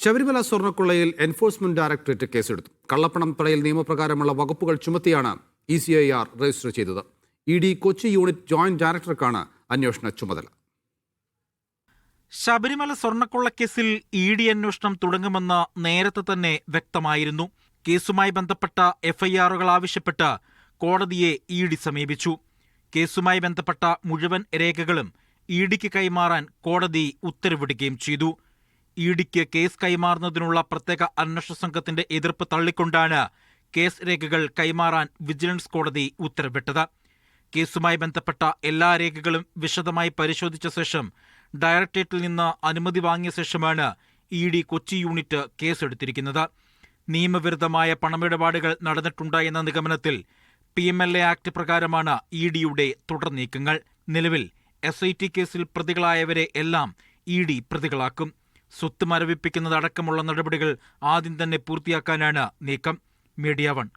Sabarimala സ്വർണ്ണക്കൊള്ളയിൽ enforcement directorate കേസെടുത്തു. കള്ളപ്പണം തടയൽ നിയമപ്രകാരമുള്ള വകുപ്പുകൾ ചുമത്തിയാണ് ECIR രജിസ്റ്റർ ചെയ്തത്. ED കൊച്ചി യൂണിറ്റ് ജോയിന്റ് ഡയറക്ടർക്കാണ് അന്വേഷണ ചുമതല. ശബരിമല സ്വർണ്ണക്കൊള്ളക്കേസിൽ ED അന്വേഷണം തുടങ്ങുമെന്ന് നേരത്തെ തന്നെ വ്യക്തമായിരുന്നു. കേസുമായി ബന്ധപ്പെട്ട FIRകൾ ആവശ്യപ്പെട്ട് കോടതിയെ ED സമീപിച്ചു. കേസുമായി ബന്ധപ്പെട്ട മുഴുവൻ രേഖകളും EDക്ക് കൈമാറാൻ കോടതി ഉത്തരവിടുകയും ചെയ്തു. EDക്ക് കേസ് കൈമാറുന്നതിനുള്ള പ്രത്യേക അന്വേഷണ സംഘത്തിന്റെ എതിർപ്പ് തള്ളിക്കൊണ്ടാണ് കേസ് രേഖകൾ കൈമാറാൻ വിജിലൻസ് കോടതി ഉത്തരവിട്ടത്. കേസുമായി ബന്ധപ്പെട്ട എല്ലാ രേഖകളും വിശദമായി പരിശോധിച്ച ശേഷം ഡയറക്ടറേറ്റിൽ നിന്ന് അനുമതി വാങ്ങിയ ശേഷമാണ് ED കൊച്ചി യൂണിറ്റ് കേസെടുത്തിരിക്കുന്നത്. നിയമവിരുദ്ധമായ പണമിടപാടുകൾ നടന്നിട്ടുണ്ട് എന്ന നിഗമനത്തിൽ PMLA ആക്ട് പ്രകാരമാണ് EDയുടെ തുടർ നീക്കങ്ങൾ. നിലവിൽ SIT കേസിൽ പ്രതികളായവരെ എല്ലാം ED പ്രതികളാക്കും. സ്വത്ത് മരവിപ്പിക്കുന്നതടക്കമുള്ള നടപടികൾ ആദ്യം തന്നെ പൂർത്തിയാക്കാനാണ് നീക്കം. മീഡിയ 1